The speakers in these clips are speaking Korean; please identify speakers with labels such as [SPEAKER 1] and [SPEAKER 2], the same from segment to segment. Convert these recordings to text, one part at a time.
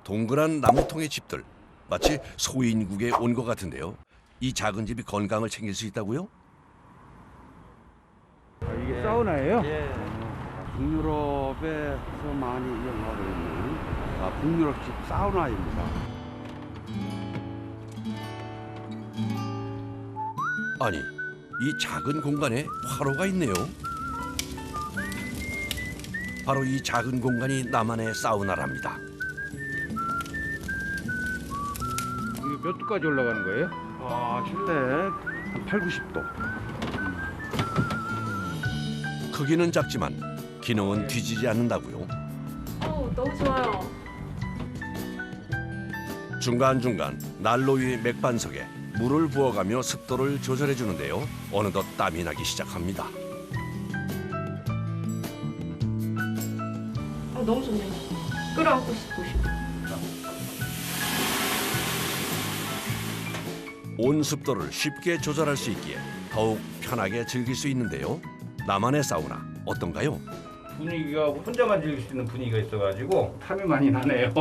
[SPEAKER 1] 동그란 나무통의 집들, 마치 소인국에 온 것 같은데요. 이 작은 집이 건강을 챙길 수 있다고요?
[SPEAKER 2] 이게 사우나예요?
[SPEAKER 3] 예. 북유럽에서 많이 이용하고 있는 북유럽식 사우나입니다.
[SPEAKER 1] 아니, 이 작은 공간에 화로가 있네요. 바로 이 작은 공간이 나만의 사우나랍니다.
[SPEAKER 2] 이게 몇 도까지 올라가는 거예요?
[SPEAKER 3] 실내 한 8, 90도.
[SPEAKER 1] 크기는 작지만 기능은 뒤지지 않는다고요.
[SPEAKER 4] 너무 좋아요.
[SPEAKER 1] 중간중간 난로 위 맥반석에 물을 부어가며 습도를 조절해 주는데요. 어느덧 땀이 나기 시작합니다.
[SPEAKER 4] 너무 좋네요. 끌어안고 싶고.
[SPEAKER 1] 온 습도를 쉽게 조절할 수 있기에 더욱 편하게 즐길 수 있는데요. 나만의 사우나 어떤가요?
[SPEAKER 2] 분위기가 혼자만 즐길 수 있는 분위기가 있어가지고 탐이 많이 나네요.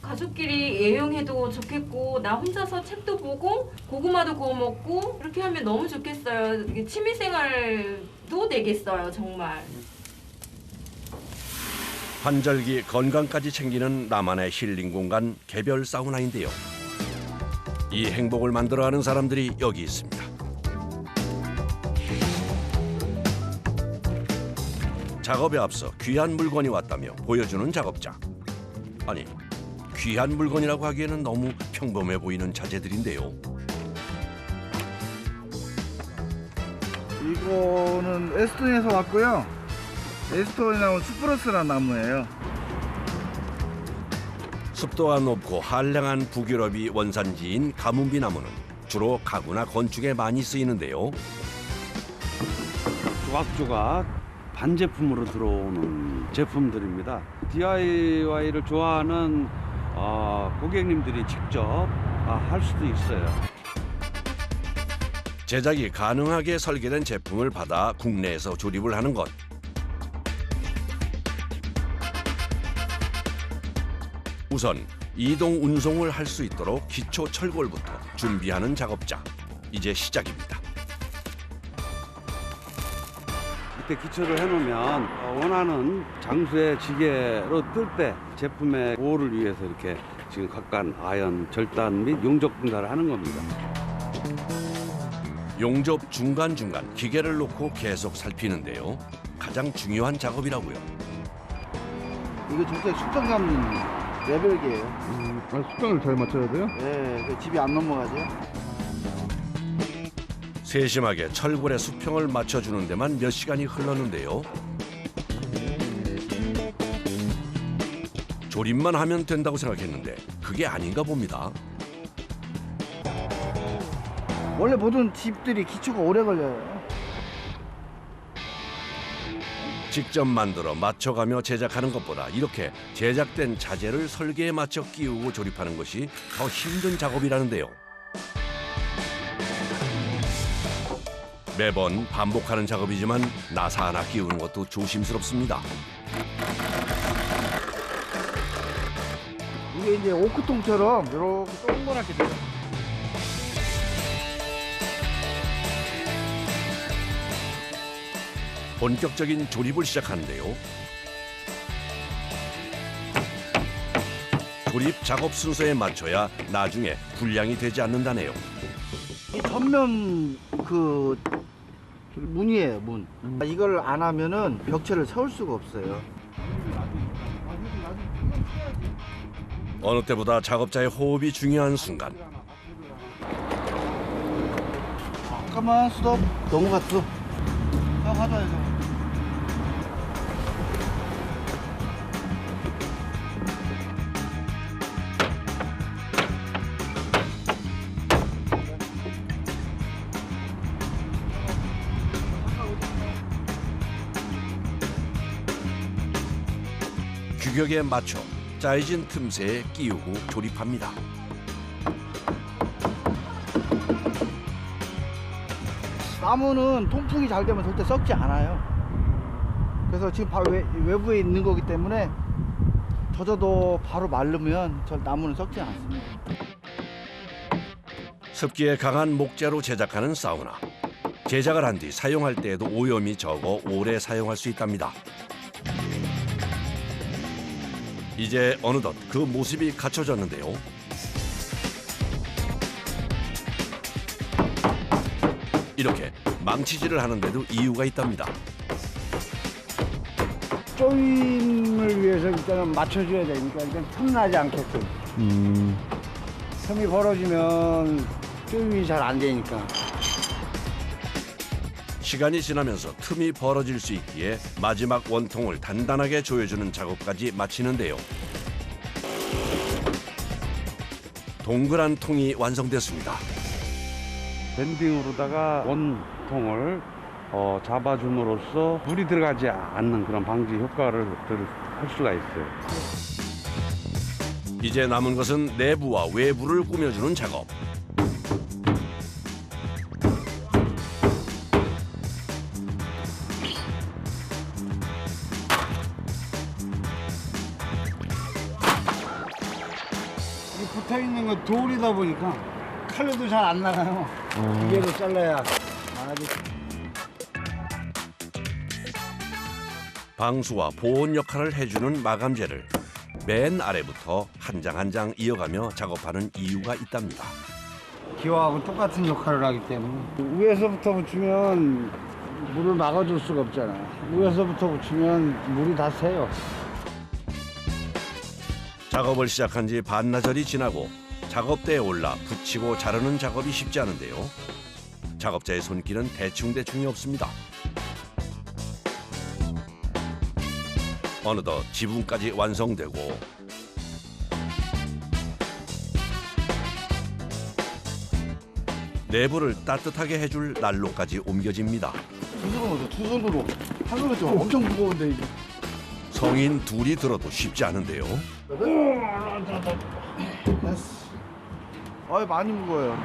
[SPEAKER 4] 가족끼리 애용해도 좋겠고 나 혼자서 책도 보고 고구마도 구워 먹고 이렇게 하면 너무 좋겠어요. 이게 취미생활도 되겠어요, 정말.
[SPEAKER 1] 환절기 건강까지 챙기는 나만의 힐링 공간 개별 사우나인데요. 이 행복을 만들어가는 사람들이 여기 있습니다. 작업에 앞서 귀한 물건이 왔다며 보여주는 작업자. 아니, 귀한 물건이라고 하기에는 너무 평범해 보이는 자재들인데요.
[SPEAKER 5] 이거는 에스토니아에서 왔고요. 에스토니아 나온 수프러스라는 나무예요.
[SPEAKER 1] 습도가 높고 한량한 북유럽이 원산지인 가뭄비 나무는 주로 가구나 건축에 많이 쓰이는데요.
[SPEAKER 3] 조각조각 반제품으로 들어오는 제품들입니다. DIY를 좋아하는 고객님들이 직접 할 수도 있어요.
[SPEAKER 1] 제작이 가능하게 설계된 제품을 받아 국내에서 조립을 하는 것. 우선 이동 운송을 할 수 있도록 기초 철골부터 준비하는 작업자. 이제 시작입니다.
[SPEAKER 3] 이렇게 기초를 해놓으면 원하는 장수의 지게로 뜰 때 제품의 보호를 위해서 이렇게 지금 각간 아연, 절단 및 용접 분사를 하는 겁니다.
[SPEAKER 1] 용접 중간중간 기계를 놓고 계속 살피는데요. 가장 중요한 작업이라고요.
[SPEAKER 5] 이거 진짜 수평감 레벨기예요.
[SPEAKER 6] 수평을 잘 맞춰야 돼요?
[SPEAKER 5] 네, 집이 안 넘어가죠.
[SPEAKER 1] 세심하게 철골의 수평을 맞춰주는 데만 몇 시간이 흘렀는데요. 조립만 하면 된다고 생각했는데 그게 아닌가 봅니다.
[SPEAKER 5] 원래 모든 집들이 기초가 오래 걸려요.
[SPEAKER 1] 직접 만들어 맞춰가며 제작하는 것보다 이렇게 제작된 자재를 설계에 맞춰 끼우고 조립하는 것이 더 힘든 작업이라는데요. 매번 반복하는 작업이지만 나사 하나 끼우는 것도 조심스럽습니다.
[SPEAKER 5] 이게 이제 오크통처럼 이렇게 동그랗게 돼요.
[SPEAKER 1] 본격적인 조립을 시작하는데요. 조립 작업 순서에 맞춰야 나중에 불량이 되지 않는다네요.
[SPEAKER 5] 이 전면 그 문이에요, 문. 이걸 안 하면은 벽체를 세울 수가 없어요.
[SPEAKER 1] 어느 때보다 작업자의 호흡이 중요한 순간.
[SPEAKER 5] 잠깐만, 스톱. 넘어갔어. 형 하자에서.
[SPEAKER 1] 규격에 맞춰 짜여진 틈새에 끼우고 조립합니다.
[SPEAKER 5] 나무는 통풍이 잘 되면 절대 썩지 않아요. 그래서 지금 바로 외부에 있는 거기 때문에 젖어도 바로 마르면 저 나무는 썩지 않습니다.
[SPEAKER 1] 습기에 강한 목재로 제작하는 사우나. 제작을 한 뒤 사용할 때에도 오염이 적어 오래 사용할 수 있답니다. 이제 어느덧 그 모습이 갖춰졌는데요. 이렇게 망치질을 하는데도 이유가 있답니다.
[SPEAKER 6] 조임을 위해서 일단은 맞춰줘야 되니까 일단 틈나지 않게끔. 틈이 벌어지면 조임이 잘 안 되니까.
[SPEAKER 1] 시간이 지나면서 틈이 벌어질 수 있기에 마지막 원통을 단단하게 조여주는 작업까지 마치는데요. 동그란 통이 완성됐습니다.
[SPEAKER 3] 밴딩으로다가 원통을 잡아줌으로써 물이 들어가지 않는 그런 방지 효과를 할 수가 있어요.
[SPEAKER 1] 이제 남은 것은 내부와 외부를 꾸며주는 작업.
[SPEAKER 6] 이 붙어 있는 건 돌이다 보니까 칼로도 잘 안 나가요. 기계로 잘라야 아주.
[SPEAKER 1] 방수와 보온 역할을 해주는 마감재를 맨 아래부터 한 장 한 장 이어가며 작업하는 이유가 있답니다.
[SPEAKER 6] 기와하고 똑같은 역할을 하기 때문에 위에서부터 붙이면 물을 막아줄 수가 없잖아. 위에서부터 붙이면 물이 다 새요.
[SPEAKER 1] 작업을 시작한 지 반나절이 지나고 작업대에 올라 붙이고 자르는 작업이 쉽지 않은데요. 작업자의 손길은 대충대충이 없습니다. 어느덧 지붕까지 완성되고 내부를 따뜻하게 해줄 난로까지 옮겨집니다.
[SPEAKER 5] 두 손으로 오세요. 두 손으로. 한 손으로 좀 엄청 무거운데 이게.
[SPEAKER 1] 성인 둘이 들어도 쉽지 않은데요.
[SPEAKER 5] 됐어. 아이 많이 무거워요.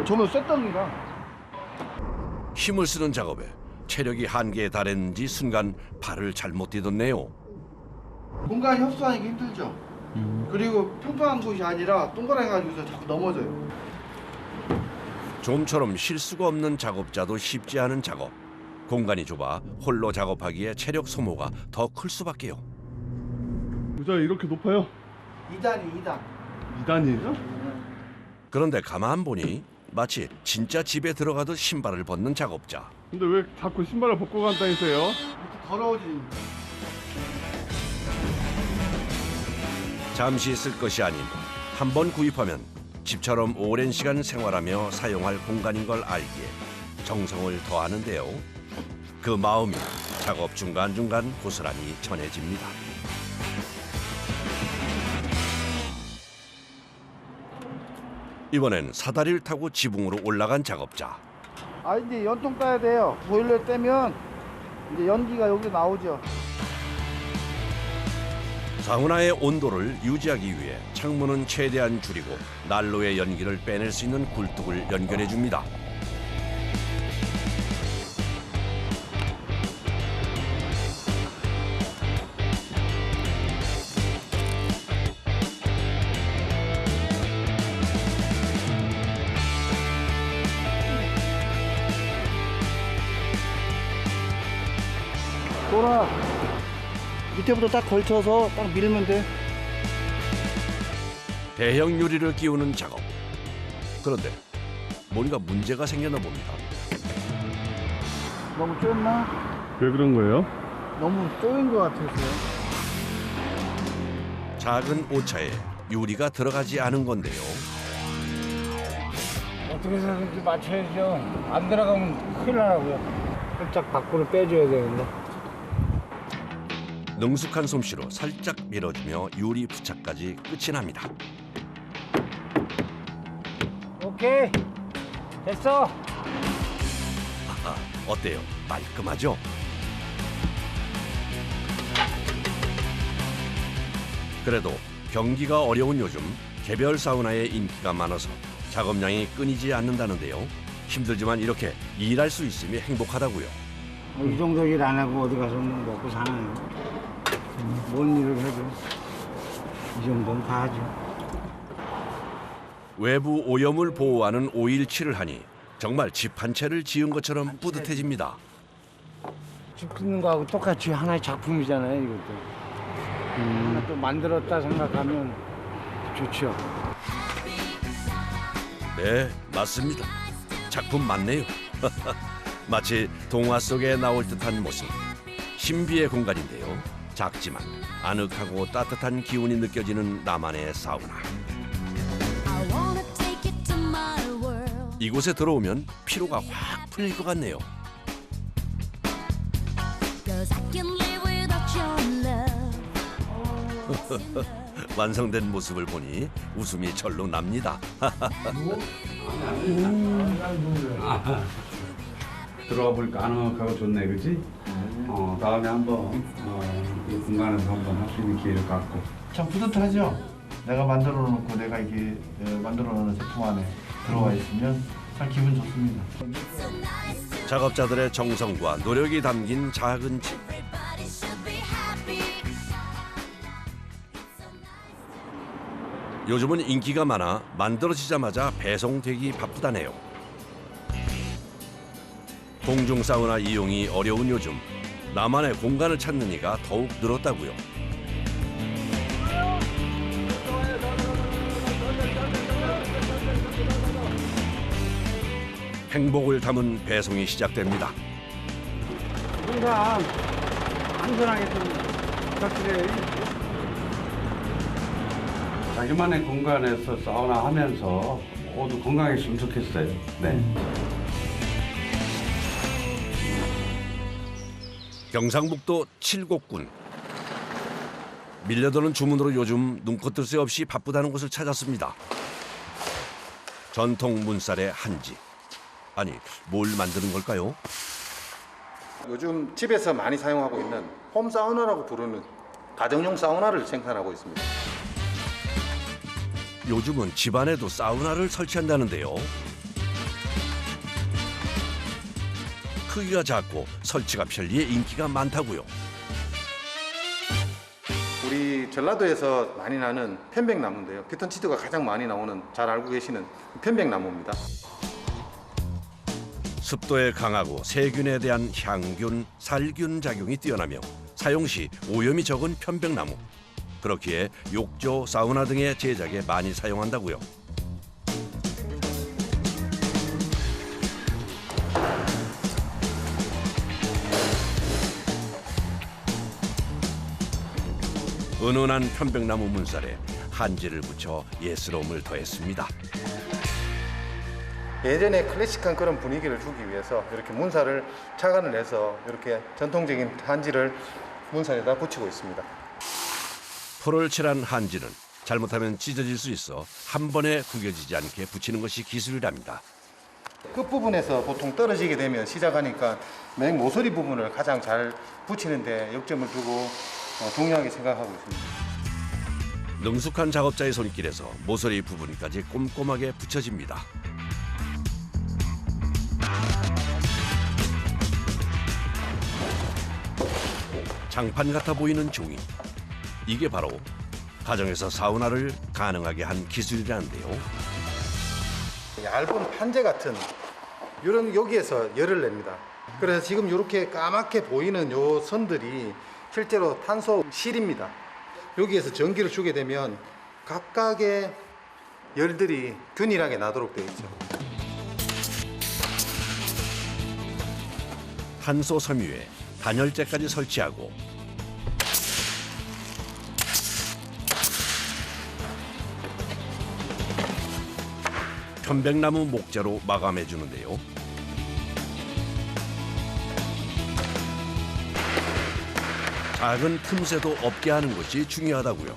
[SPEAKER 5] 저는 쇳덩이라.
[SPEAKER 1] 힘을 쓰는 작업에 체력이 한계에 달했는지 순간 발을 잘못 디뎠네요.
[SPEAKER 5] 공간이 협소하니까 힘들죠. 그리고 평평한 곳이 아니라 동그래가지고서 자꾸 넘어져요.
[SPEAKER 1] 좀처럼 실수가 없는 작업자도 쉽지 않은 작업. 공간이 좁아 홀로 작업하기에 체력 소모가 더 클 수밖에요.
[SPEAKER 7] 의자 이렇게 높아요?
[SPEAKER 5] 2단이 2단.
[SPEAKER 7] 2단이에요?
[SPEAKER 1] 그런데 가만 보니 마치 진짜 집에 들어가듯 신발을 벗는 작업자.
[SPEAKER 7] 근데 왜 자꾸 신발을 벗고 간다니세요?
[SPEAKER 5] 이렇게 더러워지니까.
[SPEAKER 1] 잠시 쓸 것이 아닌 한 번 구입하면 집처럼 오랜 시간 생활하며 사용할 공간인 걸 알기에 정성을 더하는데요. 그 마음이 작업 중간중간 고스란히 전해집니다. 이번엔 사다리를 타고 지붕으로 올라간 작업자.
[SPEAKER 5] 아 이제 연통 따야 돼요. 보일러 떼면 이제 연기가 여기 나오죠.
[SPEAKER 1] 사우나의 온도를 유지하기 위해 창문은 최대한 줄이고 난로의 연기를 빼낼 수 있는 굴뚝을 연결해 줍니다.
[SPEAKER 5] 돌아. 밑에부터 딱 걸쳐서 딱 밀면 돼.
[SPEAKER 1] 대형 유리를 끼우는 작업. 그런데 뭔가 문제가 생겼나 봅니다.
[SPEAKER 5] 너무 좁나?
[SPEAKER 7] 왜 그런 거예요?
[SPEAKER 5] 너무 좁은 것 같아서요.
[SPEAKER 1] 작은 오차에 유리가 들어가지 않은 건데요.
[SPEAKER 6] 어떻게 해서든지 맞춰야죠. 안 들어가면 큰일 나라고요. 살짝 밖으로 빼줘야 되는데.
[SPEAKER 1] 능숙한 솜씨로 살짝 밀어주며 유리 부착까지 끝이 납니다.
[SPEAKER 6] 오케이. 됐어.
[SPEAKER 1] 아하, 어때요? 말끔하죠? 그래도 경기가 어려운 요즘 개별 사우나의 인기가 많아서 작업량이 끊이지 않는다는데요. 힘들지만 이렇게 일할 수 있음이 행복하다고요.
[SPEAKER 6] 이 정도 일 안 하고 어디 가서 먹고 사나요? 뭔 일을 해도. 이 정도는 봐야죠.
[SPEAKER 1] 외부 오염을 보호하는 오일칠을 하니 정말 집 한 채를 지은 것처럼 뿌듯해집니다.
[SPEAKER 6] 집 짓는 거하고 똑같이 하나의 작품이잖아요, 이것도. 하나 또 만들었다 생각하면 좋죠.
[SPEAKER 1] 네, 맞습니다. 작품 맞네요. 마치 동화 속에 나올 듯한 모습. 신비의 공간인데요. 작지만 아늑하고 따뜻한 기운이 느껴지는 나만의 사우나. 이곳에 들어오면 피로가 확 풀릴 것 같네요. 완성된 모습을 보니 웃음이 절로 납니다.
[SPEAKER 3] 들어와 보니까 아늑하고 좋네, 그렇지? 다음에 한번 이 공간에서 한번 할 수 있는 기회를 갖고.
[SPEAKER 5] 참 뿌듯하죠. 내가 만들어 놓고 내가 이게 만들어 놓은 제품 안에 들어와 있으면 참 기분 좋습니다.
[SPEAKER 1] 작업자들의 정성과 노력이 담긴 작은 집. 요즘은 인기가 많아 만들어지자마자 배송되기 바쁘다네요. 공중 사우나 이용이 어려운 요즘 나만의 공간을 찾는 이가 더욱 늘었다고요. 행복을 담은 배송이 시작됩니다.
[SPEAKER 3] 항상 안전하게 좀 부탁드려요. 자기만의 공간에서 사우나 하면서 모두 건강했으면 좋겠어요. 네.
[SPEAKER 1] 경상북도 칠곡군. 밀려드는 주문으로 요즘 눈코 뜰 새 없이 바쁘다는 곳을 찾았습니다. 전통 문살의 한지. 아니, 뭘 만드는 걸까요?
[SPEAKER 8] 요즘 집에서 많이 사용하고 있는 홈 사우나라고 부르는 가정용 사우나를 생산하고 있습니다.
[SPEAKER 1] 요즘은 집안에도 사우나를 설치한다는데요. 크기가 작고 설치가 편리해 인기가 많다고요.
[SPEAKER 8] 우리 전라도에서 많이 나는 편백나무인데요. 피톤치드가 가장 많이 나오는 잘 알고 계시는 편백나무입니다.
[SPEAKER 1] 습도에 강하고 세균에 대한 향균, 살균 작용이 뛰어나며 사용 시 오염이 적은 편백나무. 그렇기에 욕조, 사우나 등의 제작에 많이 사용한다고요. 은은한 편백나무 문살에 한지를 붙여 예스러움을 더했습니다.
[SPEAKER 8] 예전에 클래식한 그런 분위기를 주기 위해서 이렇게 문살을 착안을 해서 이렇게 전통적인 한지를 문살에다 붙이고 있습니다.
[SPEAKER 1] 풀을 칠한 한지는 잘못하면 찢어질 수 있어 한 번에 구겨지지 않게 붙이는 것이 기술이랍니다.
[SPEAKER 8] 끝부분에서 보통 떨어지게 되면 시작하니까 맨 모서리 부분을 가장 잘 붙이는 데 역점을 두고 중요하게 생각하고 있습니다.
[SPEAKER 1] 능숙한 작업자의 손길에서 모서리 부분까지 꼼꼼하게 붙여집니다. 장판 같아 보이는 종이. 이게 바로 가정에서 사우나를 가능하게 한 기술이라는데요.
[SPEAKER 8] 얇은 판재 같은 이런 여기에서 열을 냅니다. 그래서 지금 이렇게 까맣게 보이는 요 선들이 실제로 탄소 실입니다. 여기에서 전기를 주게 되면 각각의 열들이 균일하게 나도록 되어 있죠.
[SPEAKER 1] 탄소 섬유에 단열재까지 설치하고 편백나무 목재로 마감해 주는데요. 작은 틈새도 없게 하는 것이 중요하다고요.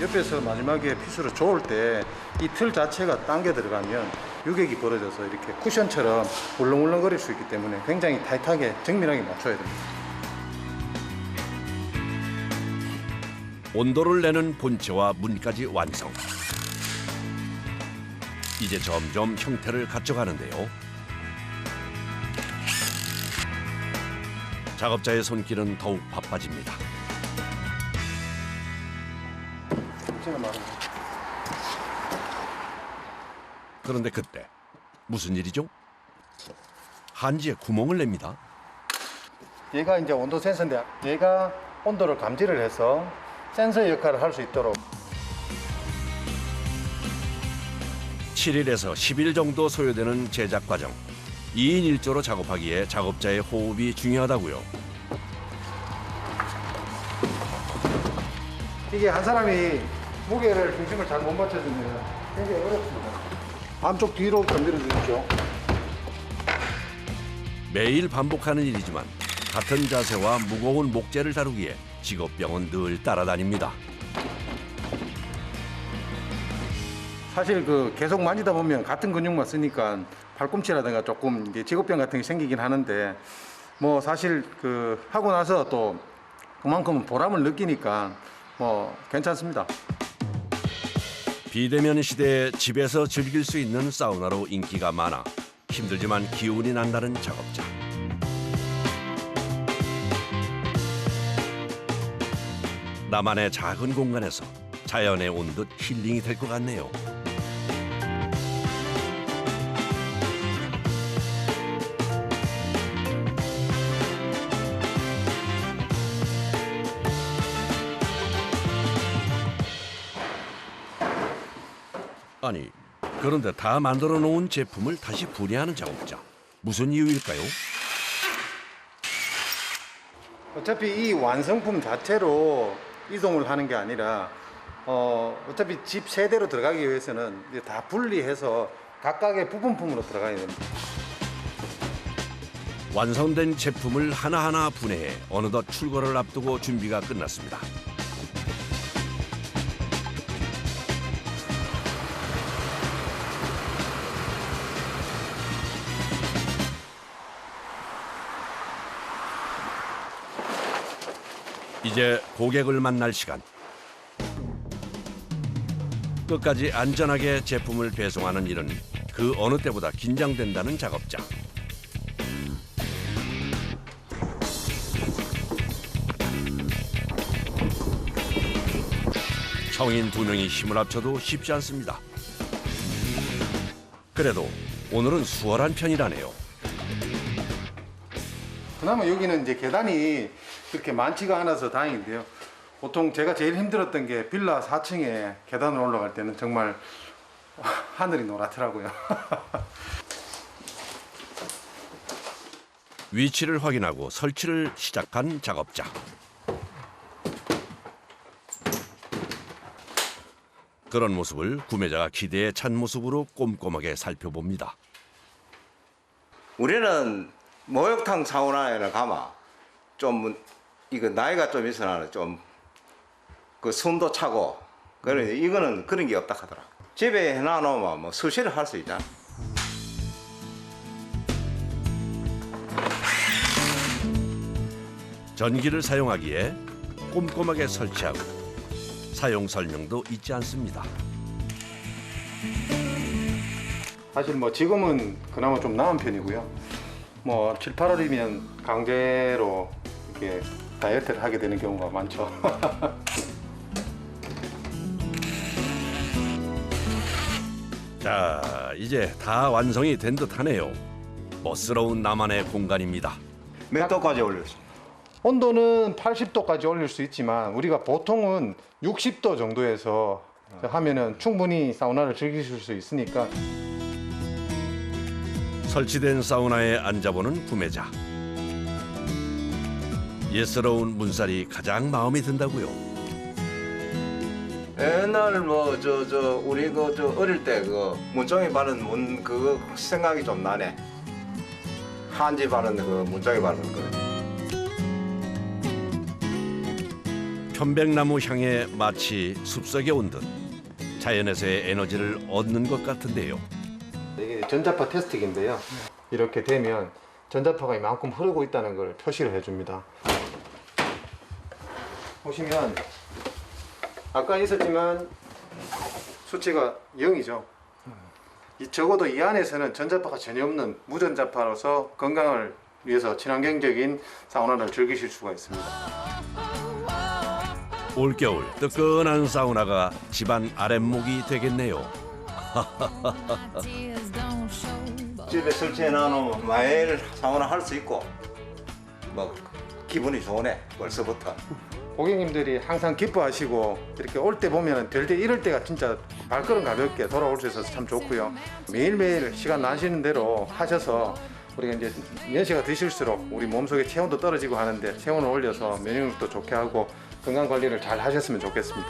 [SPEAKER 8] 옆에서 마지막에 핏으로 조을 때 이 틀 자체가 당겨 들어가면 유격이 벌어져서 이렇게 쿠션처럼 울렁울렁거릴 수 있기 때문에 굉장히 타이트하게 정밀하게 맞춰야 됩니다.
[SPEAKER 1] 온도를 내는 본체와 문까지 완성. 이제 점점 형태를 갖춰가는데요. 작업자의 손길은 더욱 바빠집니다.
[SPEAKER 8] 엄청나 많아요.
[SPEAKER 1] 그런데 그때 무슨 일이죠? 한지에 구멍을 냅니다.
[SPEAKER 8] 얘가 이제 온도 센서인데 얘가 온도를 감지를 해서 센서 역할을 할 수 있도록
[SPEAKER 1] 7일에서 10일 정도 소요되는 제작 과정. 2인 1조로 작업하기에 작업자의 호흡이 중요하다고요.
[SPEAKER 8] 이게 한 사람이 무게를 중심을 잘 못 맞춰주면 굉장히 어렵습니다. 안쪽 뒤로 좀 밀어주십시오.
[SPEAKER 1] 매일 반복하는 일이지만 같은 자세와 무거운 목재를 다루기에 직업병은 늘 따라다닙니다.
[SPEAKER 8] 사실 계속 만지다 보면 같은 근육만 쓰니까 팔꿈치라든가 조금 이제 직업병 같은 게 생기긴 하는데 뭐 사실 하고 나서 또 그만큼 보람을 느끼니까 뭐 괜찮습니다.
[SPEAKER 1] 비대면 시대에 집에서 즐길 수 있는 사우나로 인기가 많아 힘들지만 기운이 난다는 작업자. 나만의 작은 공간에서 자연에 온 듯 힐링이 될 것 같네요. 아니, 그런데 다 만들어 놓은 제품을 다시 분해하는 작업자. 무슨 이유일까요?
[SPEAKER 8] 어차피 이 완성품 자체로 이동을 하는 게 아니라 어차피 집 세대로 들어가기 위해서는 이제 다 분리해서 각각의 부분품으로 들어가야 됩니다.
[SPEAKER 1] 완성된 제품을 하나하나 분해해 어느덧 출고를 앞두고 준비가 끝났습니다. 이제 고객을 만날 시간. 끝까지 안전하게 제품을 배송하는 일은 그 어느 때보다 긴장된다는 작업자. 성인 2명이 힘을 합쳐도 쉽지 않습니다. 그래도 오늘은 수월한 편이라네요.
[SPEAKER 8] 그나마 여기는 이제 계단이 그렇게 많지가 않아서 다행인데요. 보통 제가 제일 힘들었던 게 빌라 4층에 계단을 올라갈 때는 정말 하늘이 노랗더라고요.
[SPEAKER 1] 위치를 확인하고 설치를 시작한 작업자. 그런 모습을 구매자가 기대에 찬 모습으로 꼼꼼하게 살펴봅니다.
[SPEAKER 9] 우리는 목욕탕 사우나에는 가면 좀 이거 나이가 좀 있으나 좀 그 숨도 차고 그러니 이거는 그런 게 없다 하더라. 집에 해놔놓으면 뭐 수시를 할 수 있잖아.
[SPEAKER 1] 전기를 사용하기에 꼼꼼하게 설치하고 사용 설명도 잊지 않습니다.
[SPEAKER 8] 사실 뭐 지금은 그나마 좀 나은 편이고요. 뭐 7, 8월이면 강제로 이렇게 다이어트를 하게 되는 경우가 많죠.
[SPEAKER 1] 자, 이제 다 완성이 된 듯하네요. 멋스러운 나만의 공간입니다.
[SPEAKER 9] 몇 도까지 올렸어?
[SPEAKER 8] 온도는 80도까지 올릴 수 있지만 우리가 보통은 60도 정도에서 하면은 충분히 사우나를 즐기실 수 있으니까.
[SPEAKER 1] 설치된 사우나에 앉아보는 구매자. 예스러운 문살이 가장 마음에 든다고요.
[SPEAKER 9] 옛날 뭐 우리 어릴 때 그 문종이 바른 문 그거 생각이 좀 나네. 한지 바른 그 문종이 바른 거.
[SPEAKER 1] 편백나무 향에 마치 숲속에 온 듯 자연에서의 에너지를 얻는 것 같은데요.
[SPEAKER 8] 이게 전자파 테스트기인데요. 이렇게 되면 전자파가 이만큼 흐르고 있다는 걸 표시를 해줍니다. 보시면 아까 있었지만 수치가 0이죠. 적어도 이 안에서는 전자파가 전혀 없는 무전자파로서 건강을 위해서 친환경적인 사우나를 즐기실 수가 있습니다.
[SPEAKER 1] 올겨울 뜨끈한 사우나가 집안 아랫목이 되겠네요.
[SPEAKER 9] 집에 설치해 놔놓으면 매일 사우나 할 수 있고 뭐 기분이 좋네 벌써부터.
[SPEAKER 8] 고객님들이 항상 기뻐하시고 이렇게 올 때 보면 될 때 이럴 때가 진짜 발걸음 가볍게 돌아올 수 있어서 참 좋고요. 매일매일 시간 나시는 대로 하셔서 우리가 이제 연세가 드실수록 우리 몸속에 체온도 떨어지고 하는데 체온을 올려서 면역력도 좋게 하고 건강 관리를 잘 하셨으면 좋겠습니다.